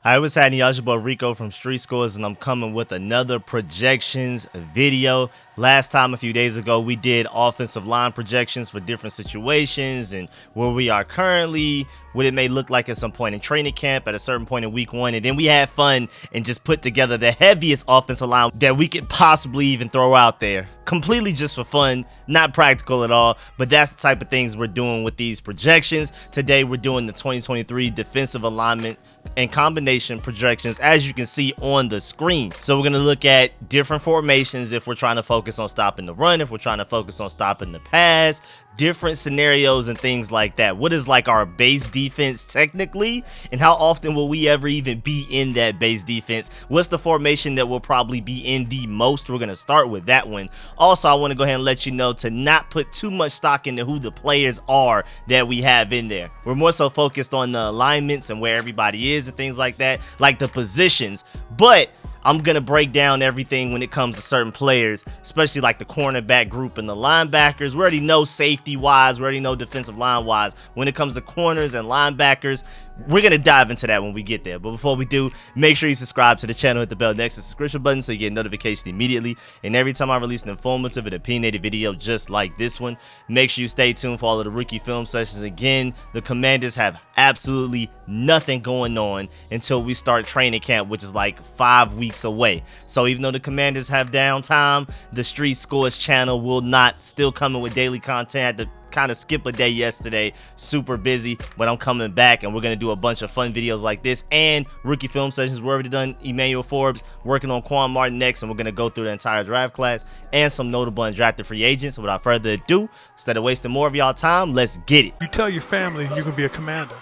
Hi, what's happening? Y'all, your boy Rico from Street Scores, and I'm coming with another projections video. Last time, a few days ago, we did offensive line projections for different situations and where we are currently, what it may look like at some point in training camp, at a certain point in week one, and then we had fun and just put together the heaviest offensive line that we could possibly even throw out there. Completely just for fun, not practical at all, but that's the type of things we're doing with these projections. Today, we're doing the 2023 defensive alignment and combination projections, as you can see on the screen. So we're going to look at different formations if we're trying to focus on stopping the run, if we're trying to focus on stopping the pass, different scenarios and things like that. What is like our base defense technically, and how often will we ever even be in that base defense? What's the formation that we'll probably be in the most? We're going to start with that one. Also, I want to go ahead and let you know to not put too much stock into who the players are that we have in there. We're more so focused on the alignments and where everybody is and things like that, like the positions. But I'm going to break down everything when it comes to certain players, especially like the cornerback group and the linebackers. We already know safety-wise. We already know defensive line-wise. When it comes to corners and linebackers, we're going to dive into that when we get there. But before we do, make sure you subscribe to the channel, hit the bell next to the subscription button so you get notification immediately. And every time I release an informative and opinionated video just like this one, make sure you stay tuned for all of the rookie film sessions. Again, the Commanders have absolutely nothing going on until we start training camp, which is like 5 weeks away. So even though the Commanders have downtime, the Street Scores channel will not. Still coming with daily content. I had to kind of skip a day yesterday, super busy, but I'm coming back and we're going to do a bunch of fun videos like this and rookie film sessions. We're already done Emmanuel Forbes, working on Quan Martin next, and we're going to go through the entire draft class and some notable undrafted free agents. So without further ado, instead of wasting more of y'all time, let's get it. You tell your family you can be a commander.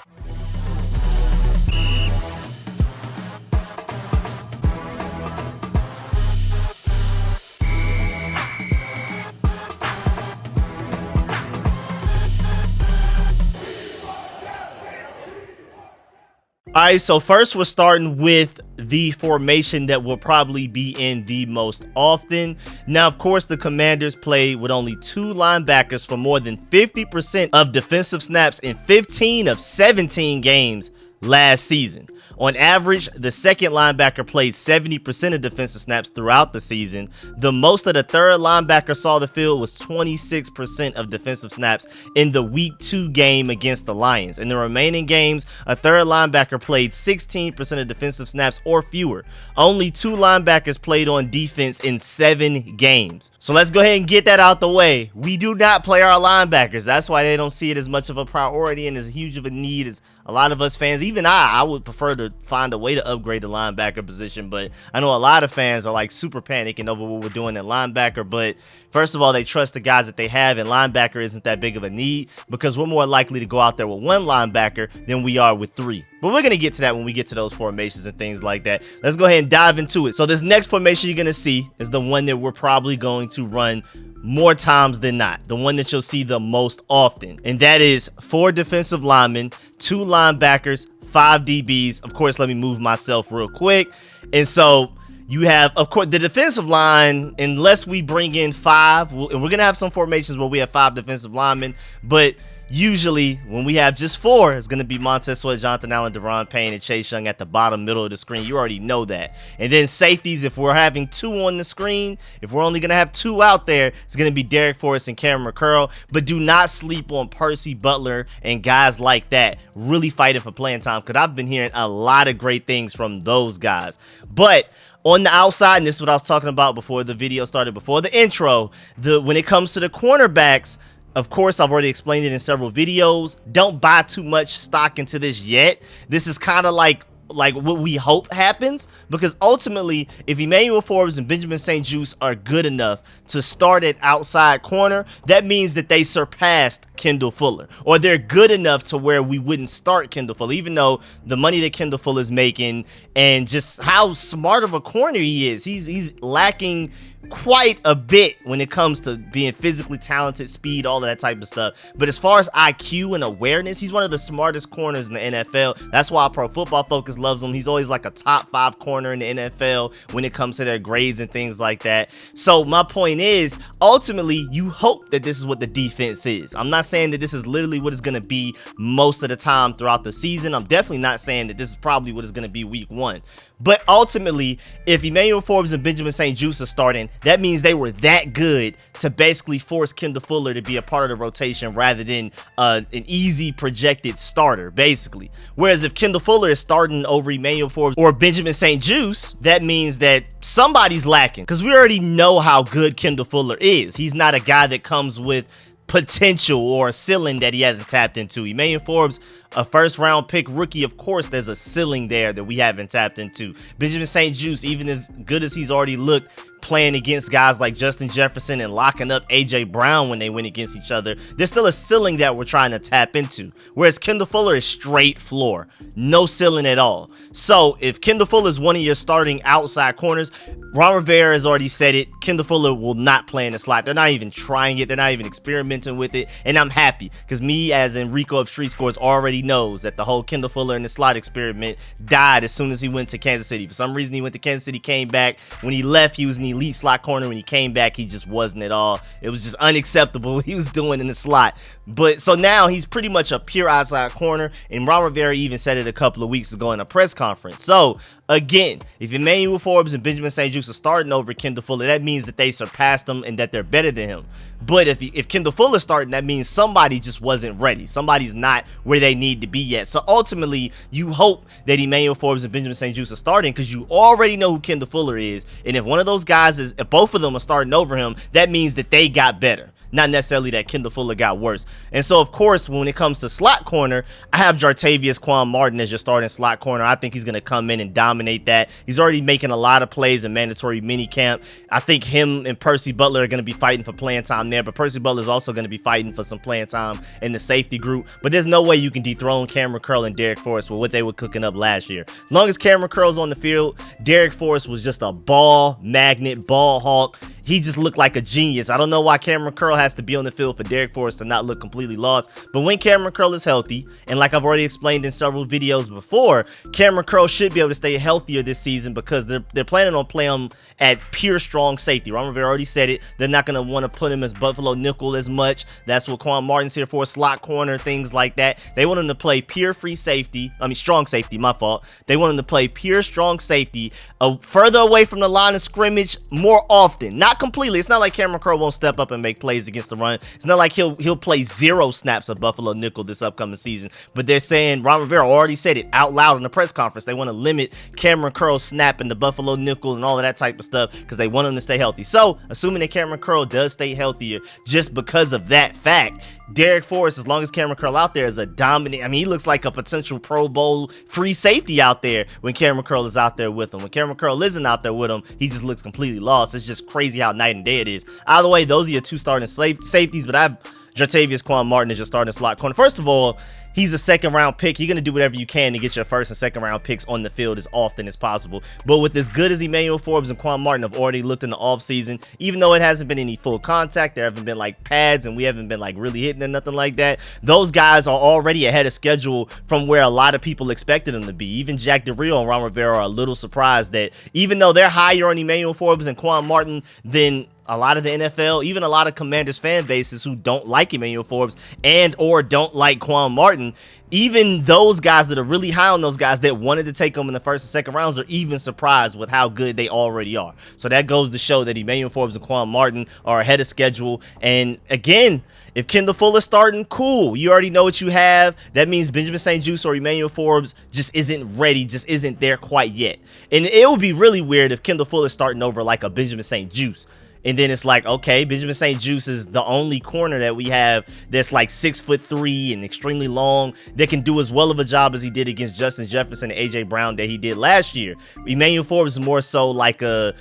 Alright, so first we're starting with the formation that will probably be in the most often. Now, of course, the Commanders played with only 2 linebackers for more than 50% of defensive snaps in 15 of 17 games last season. On average, the second linebacker played 70% of defensive snaps throughout the season. The most that a third linebacker saw the field was 26% of defensive snaps in the week 2 game against the Lions. In the remaining games, a third linebacker played 16% of defensive snaps or fewer. Only 2 linebackers played on defense in 7 games. So let's go ahead and get that out the way. We do not play our linebackers. That's why they don't see it as much of a priority and as huge of a need as a lot of us fans. Even I would prefer to find a way to upgrade the linebacker position, but I know a lot of fans are like super panicking over what we're doing in linebacker. But first of all, they trust the guys that they have, and linebacker isn't that big of a need because we're more likely to go out there with 1 linebacker than we are with 3. But we're going to get to that when we get to those formations and things like that. Let's go ahead and dive into it. So this next formation you're going to see is the one that we're probably going to run more times than not, the one that you'll see the most often, and that is 4 defensive linemen, 2 linebackers, 5 DBs. Of course, let me move myself real quick. And so you have, of course, the defensive line, unless we bring in 5, and we're going to have some formations where we have 5 defensive linemen, but usually when we have just 4, it's going to be Montez Sweat, Jonathan Allen, Deron Payne, and Chase Young at the bottom middle of the screen. You already know that. And then safeties, if we're having 2 on the screen, if we're only going to have 2 out there, it's going to be Derek Forrest and Cameron McCurl. But do not sleep on Percy Butler and guys like that really fighting for playing time, because I've been hearing a lot of great things from those guys. But on the outside, and this is what I was talking about before the video started, before the intro, when it comes to the cornerbacks, of course, I've already explained it in several videos. Don't buy too much stock into this yet. This is kind of like what we hope happens, because ultimately, if Emmanuel Forbes and Benjamin St-Juste are good enough to start at outside corner, that means that they surpassed Kendall Fuller, or they're good enough to where we wouldn't start Kendall Fuller, even though the money that Kendall Fuller is making and just how smart of a corner he is. He's lacking quite a bit when it comes to being physically talented, speed, all of that type of stuff. But as far as IQ and awareness, he's one of the smartest corners in the NFL. That's why Pro Football Focus loves him. He's always like a top 5 corner in the NFL when it comes to their grades and things like that. So my point is, ultimately, you hope that this is what the defense is. I'm not saying that this is literally what it's going to be most of the time throughout the season. I'm definitely not saying that this is probably what it's going to be week 1. But ultimately, if Emmanuel Forbes and Benjamin St-Juste are starting, that means they were that good to basically force Kendall Fuller to be a part of the rotation rather than an easy projected starter, basically. Whereas if Kendall Fuller is starting over Emmanuel Forbes or Benjamin St-Juste, that means that somebody's lacking, because we already know how good Kendall Fuller is. He's not a guy that comes with potential or a ceiling that he hasn't tapped into. Emmanuel Forbes, a first-round pick rookie, of course there's a ceiling there that we haven't tapped into. Benjamin St-Juste, even as good as he's already looked playing against guys like Justin Jefferson and locking up AJ Brown when they went against each other, there's still a ceiling that we're trying to tap into. Whereas Kendall Fuller is straight floor, no ceiling at all. So if Kendall Fuller is one of your starting outside corners, Ron Rivera has already said it, Kendall Fuller will not play in the slot. They're not even trying it. They're not even experimenting with it. And I'm happy, because me, as in Rico of Street Scores, already knows that the whole Kendall Fuller in the slot experiment died as soon as he went to Kansas City. For some reason, he went to Kansas City, came back. When he left, he was an elite slot corner. When he came back, he just wasn't at all. It was just unacceptable what he was doing in the slot. But so now he's pretty much a pure outside corner, and Ron Rivera even said it a couple of weeks ago in a press conference. So again, if Emmanuel Forbes and Benjamin St-Juste are starting over Kendall Fuller, that means that they surpassed him and that they're better than him. But if Kendall Fuller's starting, that means somebody just wasn't ready. Somebody's not where they need to be yet. So ultimately, you hope that Emmanuel Forbes and Benjamin St-Juste are starting, because you already know who Kendall Fuller is. And if one of those guys is, if both of them are starting over him, that means that they got better. Not necessarily that Kendall Fuller got worse. And so, of course, when it comes to slot corner, I have Jartavius Quan Martin as your starting slot corner. I think he's going to come in and dominate that. He's already making a lot of plays in mandatory minicamp. I think him and Percy Butler are going to be fighting for playing time there, but Percy Butler is also going to be fighting for some playing time in the safety group. But there's no way you can dethrone Cameron Curl and Derek Forrest with what they were cooking up last year. As long as Cameron Curl's on the field, Derek Forrest was just a ball magnet, ball hawk. He just looked like a genius. I don't know why Cameron Curl has to be on the field for Derek Forrest to not look completely lost. But when Cameron Curl is healthy, and like I've already explained in several videos before, Cameron Curl should be able to stay healthier this season, because they're planning on playing him at pure strong safety. Ron Rivera already said it. They're not going to want to put him as Buffalo nickel as much. That's what Quan Martin's here for, slot corner, things like that. They want him to play pure free safety. I mean, strong safety, my fault. They want him to play pure strong safety, further away from the line of scrimmage more often. Not completely. It's not like Cameron Curl won't step up and make plays against the run. It's not like he'll play 0 snaps of Buffalo nickel this upcoming season. But they're saying, Ron Rivera already said it out loud in the press conference, they want to limit Cameron Curl snapping the Buffalo nickel and all of that type of stuff, because they want him to stay healthy. So, assuming that Cameron Curl does stay healthier just because of that fact, Derek Forrest, as long as Cameron Curl out there, is a dominant. I mean, he looks like a potential Pro Bowl free safety out there when Cameron Curl is out there with him. When Cameron Curl isn't out there with him, he just looks completely lost. It's just crazy how night and day it is. Either way, those are your 2 starting safeties, but I have Jartavius Quan Martin is your starting slot corner. First of all, he's a second-round pick. You're going to do whatever you can to get your first and second-round picks on the field as often as possible. But with as good as Emmanuel Forbes and Quan Martin have already looked in the offseason, even though it hasn't been any full contact, there haven't been like pads, and we haven't been like really hitting or nothing like that, those guys are already ahead of schedule from where a lot of people expected them to be. Even Jack Del Rio and Ron Rivera are a little surprised that even though they're higher on Emmanuel Forbes and Quan Martin than a lot of the NFL, even a lot of Commanders fan bases who don't like Emmanuel Forbes and or don't like Quan Martin, even those guys that are really high on those guys that wanted to take them in the first and second rounds are even surprised with how good they already are. So that goes to show that Emmanuel Forbes and Quan Martin are ahead of schedule. And again, if Kendall Fuller's starting, cool. You already know what you have. That means Benjamin St-Juste or Emmanuel Forbes just isn't ready, just isn't there quite yet. And it would be really weird if Kendall Fuller's starting over like a Benjamin St-Juste. And then it's like, okay, Benjamin St-Juste is the only corner that we have that's like 6'3" and extremely long, that can do as well of a job as he did against Justin Jefferson and AJ Brown that he did last year. Emmanuel Forbes is more so like a,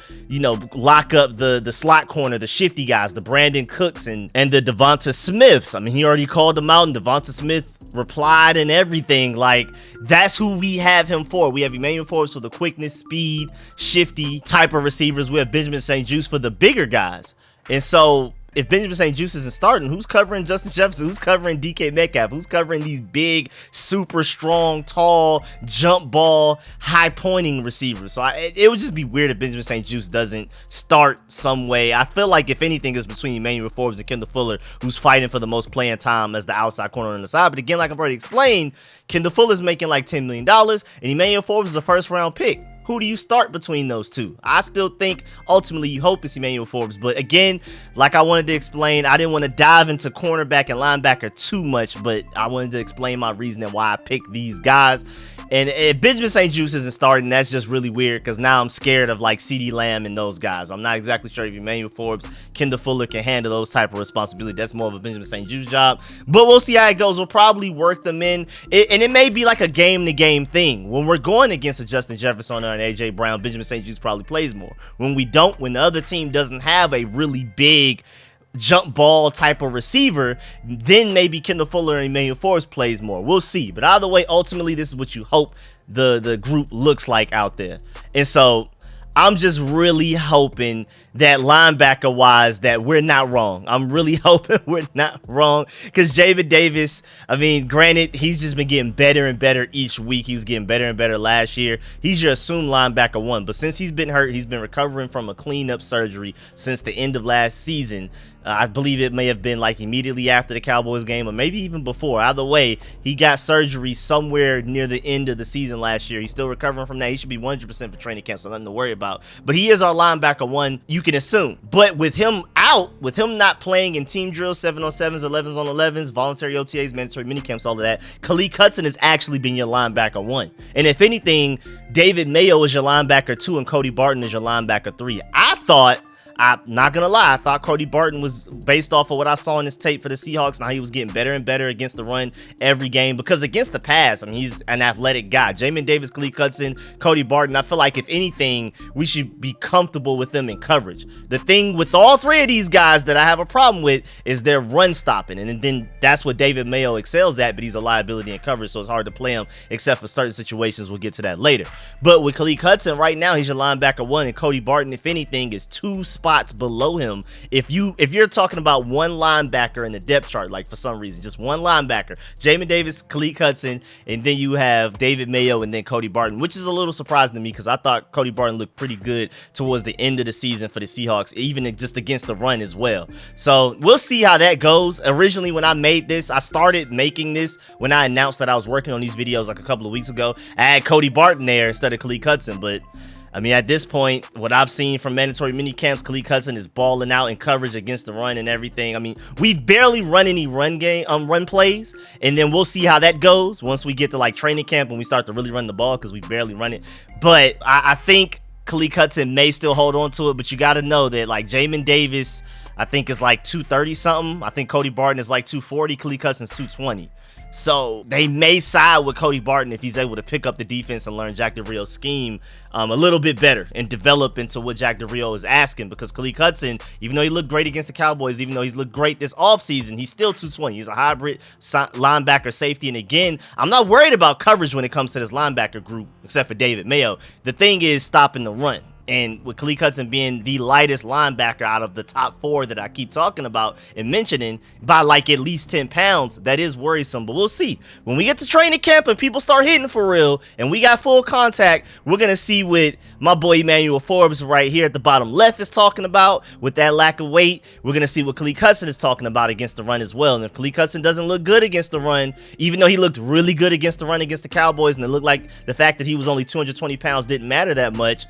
lock up the slot corner, the shifty guys, the Brandon Cooks and the Devonta Smiths. I mean, he already called them out, and Devonta Smith replied and everything. Like, that's who we have him for. We have Emmanuel Forbes for the quickness, speed, shifty type of receivers. We have Benjamin St-Juste for the bigger guys. And so if Benjamin St-Juste isn't starting, who's covering Justin Jefferson? Who's covering DK Metcalf? Who's covering these big, super strong, tall, jump ball, high pointing receivers? So it would just be weird if Benjamin St-Juste doesn't start some way. I feel like if anything is between Emmanuel Forbes and Kendall Fuller, who's fighting for the most playing time as the outside corner on the side. But again, like I've already explained, Kendall Fuller's making like $10 million, and Emmanuel Forbes is a first round pick. Who do you start between those two? I still think ultimately you hope it's Emmanuel Forbes. But again, like I wanted to explain, I didn't want to dive into cornerback and linebacker too much, but I wanted to explain my reasoning why I picked these guys. And if Benjamin St-Juste isn't starting, that's just really weird because now I'm scared of like CeeDee Lamb and those guys. I'm not exactly sure if Emmanuel Forbes, Kendall Fuller can handle those type of responsibility. That's more of a Benjamin St-Juste job. But we'll see how it goes. We'll probably work them in. And it may be like a game-to-game thing. When we're going against a Justin Jefferson or an A.J. Brown, Benjamin St-Juste probably plays more. When we don't, when the other team doesn't have a really big jump ball type of receiver, then maybe Kendall Fuller and Emmanuel Forbes plays more. We'll see. But either way, ultimately, this is what you hope the group looks like out there. And so I'm just really hoping that linebacker wise that we're not wrong. I'm really hoping we're not wrong because Jamin Davis, I mean, granted, he's just been getting better and better each week. He was getting better and better last year. He's your assumed linebacker one, but since he's been hurt, he's been recovering from a cleanup surgery since the end of last season. I believe it may have been like immediately after the Cowboys game or maybe even before. Either way, he got surgery somewhere near the end of the season last year. He's still recovering from that. He should be 100% for training camp, so nothing to worry about. But he is our linebacker one, you can assume. But with him out, with him not playing in team drills, 7-on-7s, 11s-on-11s, voluntary OTAs, mandatory minicamps, all of that, Khaleke Hudson has actually been your linebacker one. And if anything, David Mayo is your linebacker two and Cody Barton is your linebacker three. I'm not gonna lie, I thought Cody Barton was, based off of what I saw in his tape for the Seahawks, now he was getting better and better against the run every game, because against the pass, I mean, he's an athletic guy. Jamin Davis, Khaleke Hudson, Cody Barton, I feel like if anything, we should be comfortable with them in coverage. The thing with all three of these guys that I have a problem with is their run stopping, and then that's what David Mayo excels at, but he's a liability in coverage, so it's hard to play him except for certain situations. We'll get to that later. But with Khaleke Hudson right now, he's your linebacker one, and Cody Barton, if anything, is two spots below him. If you're talking about one linebacker in the depth chart, like for some reason, just one linebacker, Jamin Davis, Khaleke Hudson, and then you have David Mayo and then Cody Barton, which is a little surprising to me because I thought Cody Barton looked pretty good towards the end of the season for the Seahawks, even just against the run as well. So we'll see how that goes. Originally, when I made this, I started making this when I announced that I was working on these videos like a couple of weeks ago. I had Cody Barton there instead of Khaleke Hudson, but I mean, at this point, what I've seen from mandatory minicamps, Khaleke Hudson is balling out in coverage against the run and everything. I mean, we've barely run any run plays, and then we'll see how that goes once we get to like training camp and we start to really run the ball because we barely run it. But I think Khaleke Hudson may still hold on to it, but you got to know that like Jamin Davis, I think is like 230 something. I think Cody Barton is like 240. Khaleke Hudson's 220. So they may side with Cody Barton if he's able to pick up the defense and learn Jack Del Rio's scheme a little bit better and develop into what Jack Del Rio is asking, because Khaleke Hudson, even though he looked great against the Cowboys, even though he's looked great this offseason, he's still 220. He's a hybrid linebacker safety. And again, I'm not worried about coverage when it comes to this linebacker group, except for David Mayo. The thing is stopping the run. And with Khaleke Hudson being the lightest linebacker out of the top four that I keep talking about and mentioning by like at least 10 pounds, that is worrisome. But we'll see. When we get to training camp and people start hitting for real and we got full contact, we're going to see what my boy Emmanuel Forbes right here at the bottom left is talking about with that lack of weight. We're going to see what Khaleke Hudson is talking about against the run as well. And if Khaleke Hudson doesn't look good against the run, even though he looked really good against the run against the Cowboys, and it looked like the fact that he was only 220 pounds didn't matter that much,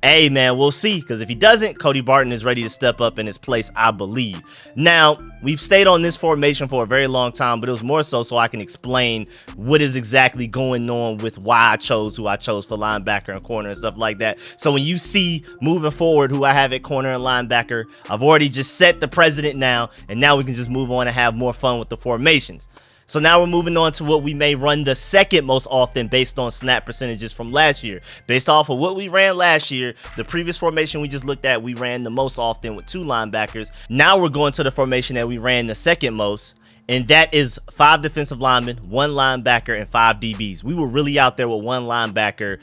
hey man, we'll see, because if he doesn't, Cody Barton is ready to step up in his place, I believe. Now, we've stayed on this formation for a very long time, but it was more so I can explain what is exactly going on with why I chose who I chose for linebacker and corner and stuff like that. So when you see moving forward who I have at corner and linebacker, I've already just set the precedent now, and now we can just move on and have more fun with the formations. So now we're moving on to what we may run the second most often based on snap percentages from last year. Based off of what we ran last year, the previous formation we just looked at, we ran the most often with two linebackers. Now we're going to the formation that we ran the second most. and that is 5 defensive linemen, 1 linebacker, and 5 DBs. We were really out there with 1 linebacker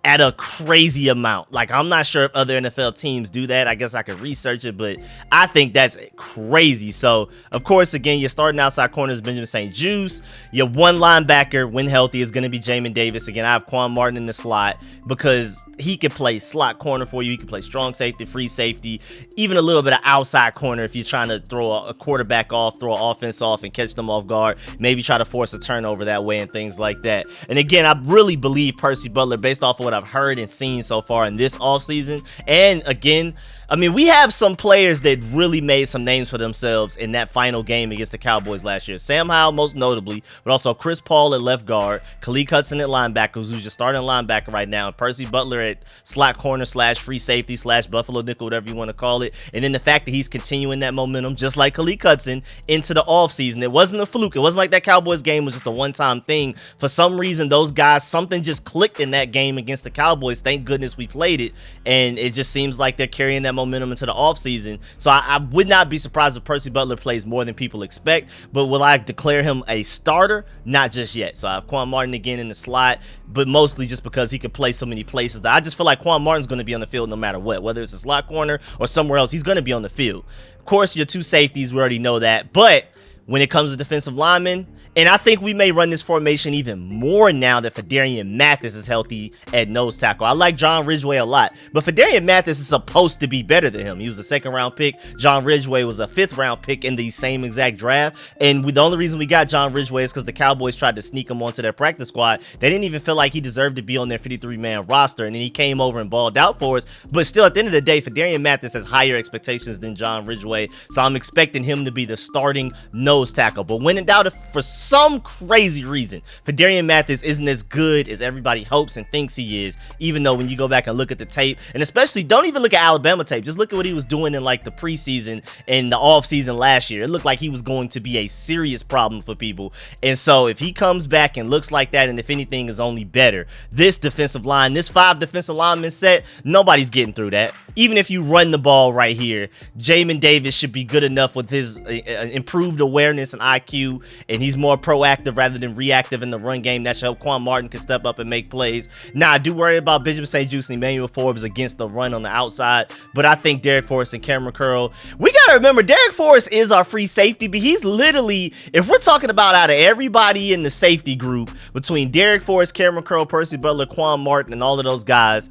at a crazy amount. Like, I'm not sure if other NFL teams do that. I guess I could research it, but I think that's crazy. So, of course, again, your starting outside corner is Benjamin St-Juste. Your 1 linebacker, when healthy, is going to be Jamin Davis. Again, I have Quan Martin in the slot because he can play slot corner for you. He can play strong safety, free safety, even a little bit of outside corner if you're trying to throw a quarterback off, throw an offense off, and catch them off guard. Maybe try to force a turnover that way and things like that. And again, I really believe Percy Butler, based off of what I've heard and seen so far in this offseason. And again, I mean, we have some players that really made some names for themselves in that final game against the Cowboys last year. Sam Howell, most notably, but also Chris Paul at left guard, Khaleke Hudson at linebacker, who's just starting linebacker right now, and Percy Butler at slot corner / free safety / Buffalo nickel, whatever you want to call it. And then the fact that he's continuing that momentum, just like Khaleke Hudson, into the offseason. It wasn't a fluke. It wasn't like that Cowboys game was just a one-time thing. For some reason, those guys, something just clicked in that game against the Cowboys. Thank goodness we played it. And it just seems like they're carrying that momentum into the offseason. So I would not be surprised if Percy Butler plays more than people expect, but will I declare him a starter? Not just yet. So I have Quan Martin again in the slot, but mostly just because he could play so many places that I just feel like Quan Martin's going to be on the field no matter what, whether it's a slot corner or somewhere else, he's going to be on the field. Of course, your 2 safeties, we already know that, but when it comes to defensive linemen, and I think we may run this formation even more now that Phidarian Mathis is healthy at nose tackle. I like John Ridgeway a lot, but Phidarian Mathis is supposed to be better than him. He was a 2nd-round pick. John Ridgeway was a 5th-round pick in the same exact draft, and the only reason we got John Ridgeway is because the Cowboys tried to sneak him onto their practice squad. They didn't even feel like he deserved to be on their 53-man roster, and then he came over and balled out for us. But still, at the end of the day, Phidarian Mathis has higher expectations than John Ridgeway, so I'm expecting him to be the starting nose tackle. But when in doubt, if for some crazy reason Phidarian Mathis isn't as good as everybody hopes and thinks he is, even though when you go back and look at the tape, and especially don't even look at Alabama tape, just look at what he was doing in like the preseason and the offseason last year. It looked like he was going to be a serious problem for people. And so if he comes back and looks like that, and if anything is only better, this defensive line, this 5 defensive lineman set, nobody's getting through that. Even if you run the ball right here, Jamin Davis should be good enough with his improved awareness and IQ, and he's more proactive rather than reactive in the run game. That should help Quan Martin can step up and make plays. Now, I do worry about Benjamin St-Juste and Emmanuel Forbes against the run on the outside, but I think Derek Forrest and Cameron Curl, we got to remember, Derek Forrest is our free safety, but he's literally, if we're talking about out of everybody in the safety group, between Derek Forrest, Cameron Curl, Percy Butler, Quan Martin, and all of those guys,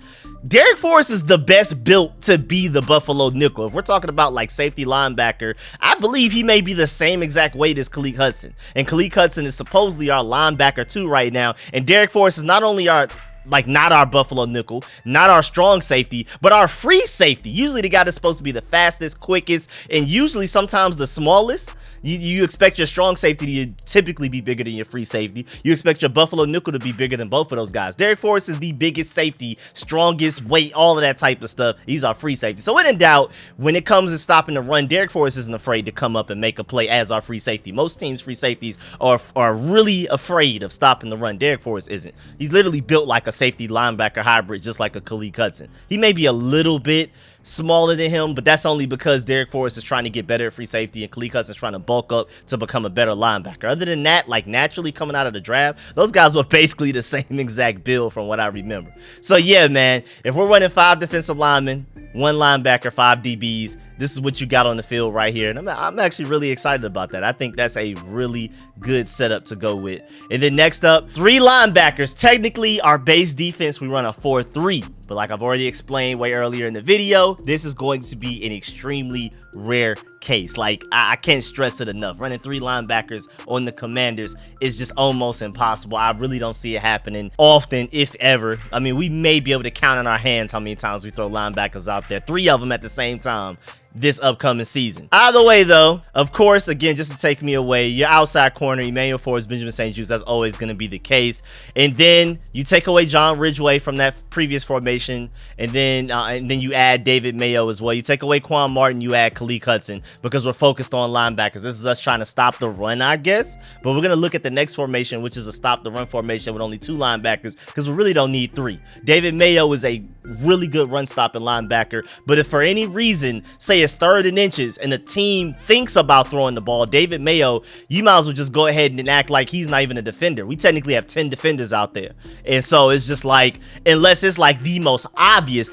Derek Forrest is the best built to be the Buffalo nickel. If we're talking about like safety linebacker, I believe he may be the same exact weight as Khaleke Hudson. And Khaleke Hudson is supposedly our linebacker too right now. And Derek Forrest is not only not our Buffalo nickel, not our strong safety, but our free safety. Usually the guy that's supposed to be the fastest, quickest, and usually sometimes the smallest. You expect your strong safety to typically be bigger than your free safety. You expect your Buffalo nickel to be bigger than both of those guys. Derek Forrest is the biggest safety, strongest weight, all of that type of stuff. He's our free safety. So when in doubt, when it comes to stopping the run, Derek Forrest isn't afraid to come up and make a play as our free safety. Most teams' free safeties are really afraid of stopping the run. Derek Forrest isn't. He's literally built like a safety linebacker hybrid, just like a Khaleke Hudson. He may be a little bit smaller than him, but that's only because Derek Forrest is trying to get better at free safety and Khaleke Hudson is trying to bulk up to become a better linebacker. Other than that, like naturally coming out of the draft, those guys were basically the same exact build from what I remember. So yeah, man, if we're running 5 defensive linemen, 1 linebacker, 5 DBs, this is what you got on the field right here. And I'm actually really excited about that. I think that's a really good setup to go with. And then next up, 3 linebackers. Technically, our base defense, we run a 4-3. But like I've already explained way earlier in the video, this is going to be an extremely rare case. Like, I can't stress it enough. Running 3 linebackers on the Commanders is just almost impossible. I really don't see it happening often, if ever. I mean, we may be able to count on our hands how many times we throw linebackers out there. 3 of them at the same time this upcoming season. Either way though, of course, again, just to take me away, your outside corner, Emmanuel Forbes, Benjamin St-Juste, that's always going to be the case. And then you take away John Ridgeway from that previous formation, and then you add David Mayo as well. You take away Quan Martin, you add Khaleke Hudson, because we're focused on linebackers. This is us trying to stop the run, I guess. But we're going to look at the next formation, which is a stop the run formation with only 2 linebackers, because we really don't need 3. David Mayo is a really good run stopping linebacker, but if for any reason, say say it's 3rd and inches and the team thinks about throwing the ball, David Mayo, you might as well just go ahead and act like he's not even a defender. We technically have 10 defenders out there. And so it's just like, unless it's like the most obvious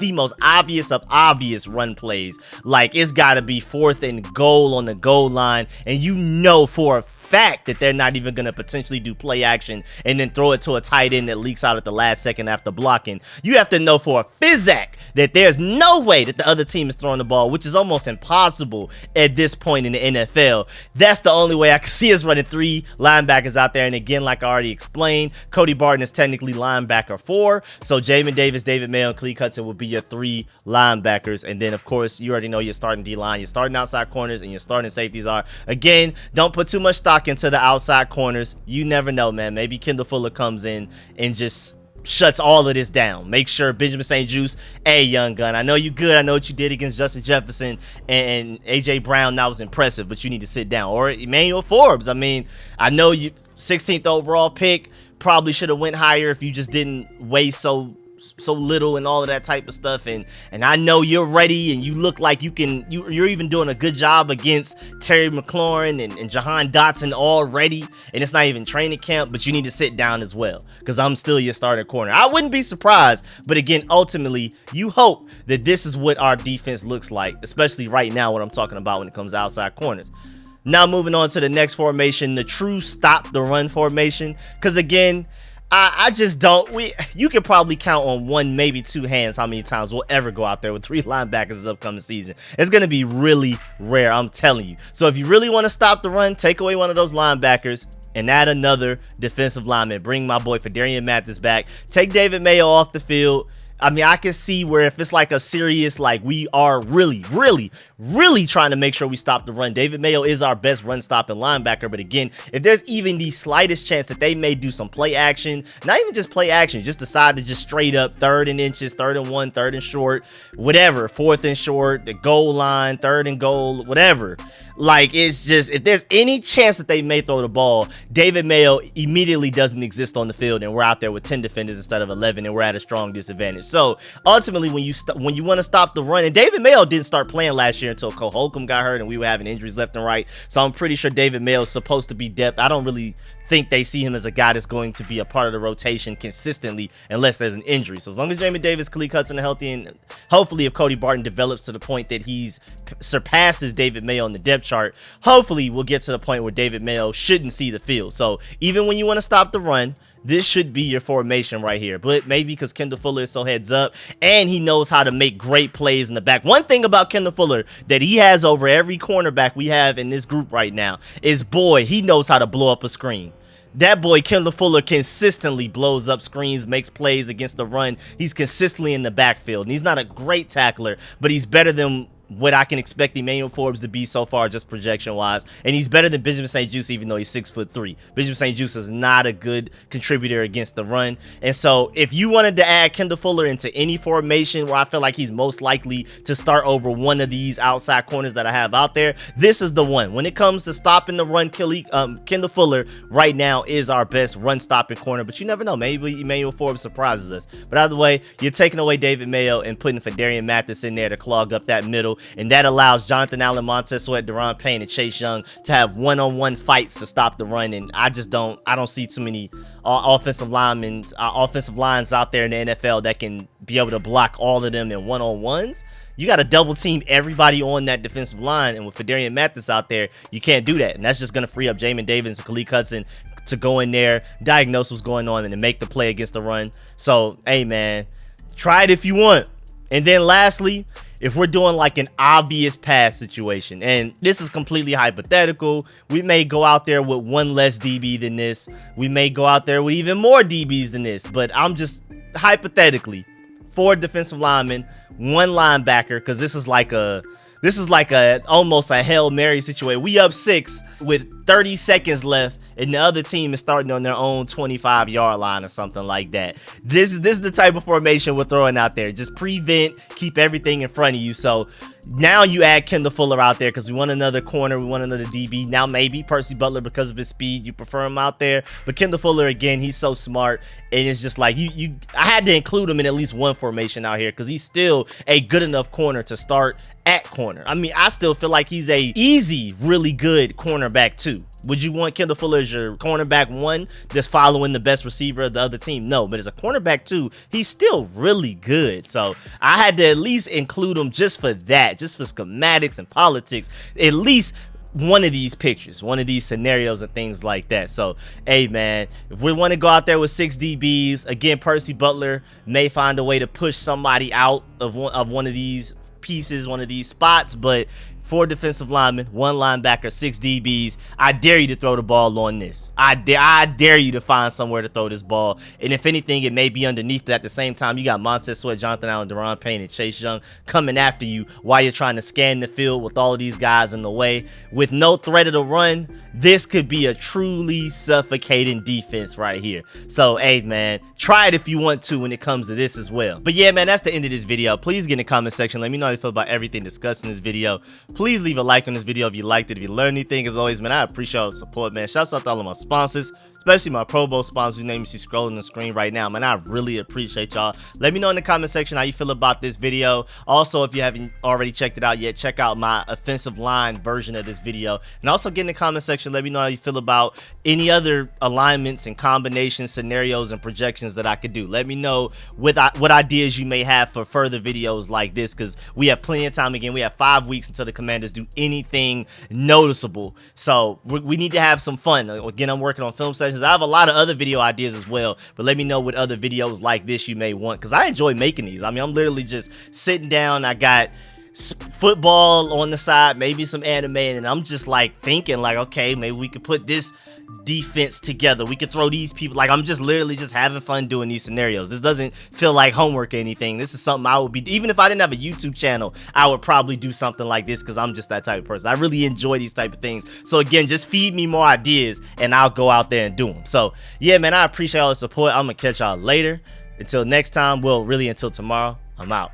of obvious run plays, like it's got to be 4th and goal on the goal line, and you know for a fact that they're not even going to potentially do play action and then throw it to a tight end that leaks out at the last second after blocking. You have to know for a physac that there's no way that the other team is throwing the ball, which is almost impossible at this point in the NFL. That's the only way I can see us running 3 linebackers out there. And again, like I already explained, Cody Barton is technically linebacker 4. So Jamin Davis, David Mayo, and Khaleke Hudson will be your 3 linebackers. And then, of course, you already know your starting D-line, your starting outside corners, and your starting safeties are. Again, don't put too much stock into the outside corners. You never know, man. Maybe Kendall Fuller comes in and just shuts all of this down. Make sure Benjamin St-Juste, hey, young gun, I know you good. I know what you did against Justin Jefferson and A.J. Brown. That was impressive, but you need to sit down. Or Emmanuel Forbes. I mean, I know you 16th overall pick, probably should have went higher if you just didn't weigh so little and all of that type of stuff, and I know you're ready and you look like you're even doing a good job against Terry McLaurin and Jahan Dotson already, and it's not even training camp, but you need to sit down as well, because I'm still your starting corner. I wouldn't be surprised, but again, ultimately you hope that this is what our defense looks like, especially right now, what I'm talking about when it comes to outside corners. Now moving on to the next formation, the true stop the run formation, because again, I just don't. You can probably count on 1, maybe 2 hands how many times we'll ever go out there with 3 linebackers this upcoming season. It's going to be really rare, I'm telling you. So if you really want to stop the run, take away one of those linebackers and add another defensive lineman. Bring my boy Fadarian Mathis back. Take David Mayo off the field. I mean, I can see where if it's like a serious, like we are really trying to make sure we stop the run, David Mayo is our best run stopping linebacker. But again, if there's even the slightest chance that they may do some play action, not even just play action, just decide to just straight up 3rd and inches, 3rd and 1, 3rd and short, whatever, 4th and short, the goal line, 3rd and goal, whatever. Like, it's just, if there's any chance that they may throw the ball, David Mayo immediately doesn't exist on the field, and we're out there with 10 defenders instead of 11, and we're at a strong disadvantage. So ultimately, when you want to stop the run, and David Mayo didn't start playing last year until Cole Holcomb got hurt, and we were having injuries left and right. So I'm pretty sure David Mayo is supposed to be depth. I don't really think they see him as a guy that's going to be a part of the rotation consistently unless there's an injury. So as long as Jamin Davis, Khaleke Hudson are healthy, and hopefully if Cody Barton develops to the point that he's surpasses David Mayo on the depth chart, hopefully we'll get to the point where David Mayo shouldn't see the field. So even when you want to stop the run, this should be your formation right here. But maybe because Kendall Fuller is so heads up and he knows how to make great plays in the back. One thing about Kendall Fuller that he has over every cornerback we have in this group right now is, boy, he knows how to blow up a screen. That boy Kendall Fuller consistently blows up screens, makes plays against the run. He's consistently in the backfield, and he's not a great tackler, but he's better than what I can expect Emmanuel Forbes to be so far, just projection wise, and he's better than Benjamin St-Juste, even though he's 6'3". Benjamin St-Juste is not a good contributor against the run. And so if you wanted to add Kendall Fuller into any formation where I feel like he's most likely to start over one of these outside corners that I have out there, this is the one. When it comes to stopping the run, Kendall Fuller right now is our best run stopping corner, but you never know, maybe Emmanuel Forbes surprises us. But either way, you're taking away David Mayo and putting Fadarian Mathis in there to clog up that middle. And that allows Jonathan Allen, Montez Sweat, Deron Payne, and Chase Young to have one-on-one fights to stop the run. And I don't see too many offensive lines out there in the NFL that can be able to block all of them in one-on-ones. You got to double team everybody on that defensive line. And with Fadarian Mathis out there, you can't do that. And that's just going to free up Jamin Davis and Khaleke Hudson to go in there, diagnose what's going on, and to make the play against the run. So, hey, man, try it if you want. And then lastly, if we're doing like an obvious pass situation, and this is completely hypothetical, we may go out there with one less DB than this. We may go out there with even more DBs than this, but I'm just hypothetically 4 defensive linemen, 1 linebacker, because this is like a almost a Hail Mary situation. We up 6 with 30 seconds left and the other team is starting on their own 25-yard line or something like that. This is the type of formation we're throwing out there. Just prevent, keep everything in front of you. So now you add Kendall Fuller out there because we want another corner, we want another DB. Now maybe Percy Butler, because of his speed, you prefer him out there. But Kendall Fuller, again, he's so smart, and it's just like I had to include him in at least one formation out here because he's still a good enough corner to start at corner. I mean, I still feel like he's a easy, really good cornerback too. Would you want Kendall Fuller as your cornerback 1 that's following the best receiver of the other team? No, but as a cornerback 2, he's still really good. So I had to at least include him just for that, just for schematics and politics. At least one of these pictures, one of these scenarios and things like that. So, hey, man, if we want to go out there with 6 DBs, again, Percy Butler may find a way to push somebody out of one of these pieces, one of these spots, but 4 defensive linemen, 1 linebacker, 6 DBs. I dare you to throw the ball on this. I dare you to find somewhere to throw this ball. And if anything, it may be underneath, but at the same time, you got Montez Sweat, Jonathan Allen, Deron Payne, and Chase Young coming after you while you're trying to scan the field with all of these guys in the way. With no threat of the run, this could be a truly suffocating defense right here. So, hey, man, try it if you want to when it comes to this as well. But yeah, man, that's the end of this video. Please get in the comment section. Let me know how you feel about everything discussed in this video. Please leave a like on this video if you liked it. If you learned anything, as always, man, I appreciate all the support, man. Shouts out to all of my sponsors, especially my Pro Bowl sponsors, whose name you see scrolling on the screen right now, man. I really appreciate y'all. Let me know in the comment section how you feel about this video. Also, if you haven't already checked it out yet, check out my offensive line version of this video. And also get in the comment section, let me know how you feel about any other alignments and combinations, scenarios, and projections that I could do. Let me know what ideas you may have for further videos like this, because we have plenty of time. Again, we have 5 weeks until the Commanders do anything noticeable. So we need to have some fun. Again, I'm working on film sessions. I have a lot of other video ideas as well, but let me know what other videos like this you may want, because I enjoy making these. I mean, I'm literally just sitting down. I got football on the side, maybe some anime, and I'm just like thinking like, okay, maybe we could put this defense together, we could throw these people. Like, I'm just literally just having fun doing these scenarios. This doesn't feel like homework or anything. This is something I would be, even if I didn't have a YouTube channel, I would probably do something like this, because I'm just that type of person. I really enjoy these type of things. So again, just feed me more ideas and I'll go out there and do them. So yeah, man, I appreciate all the support. I'm gonna catch y'all later. Until next time, well, really until tomorrow, I'm out.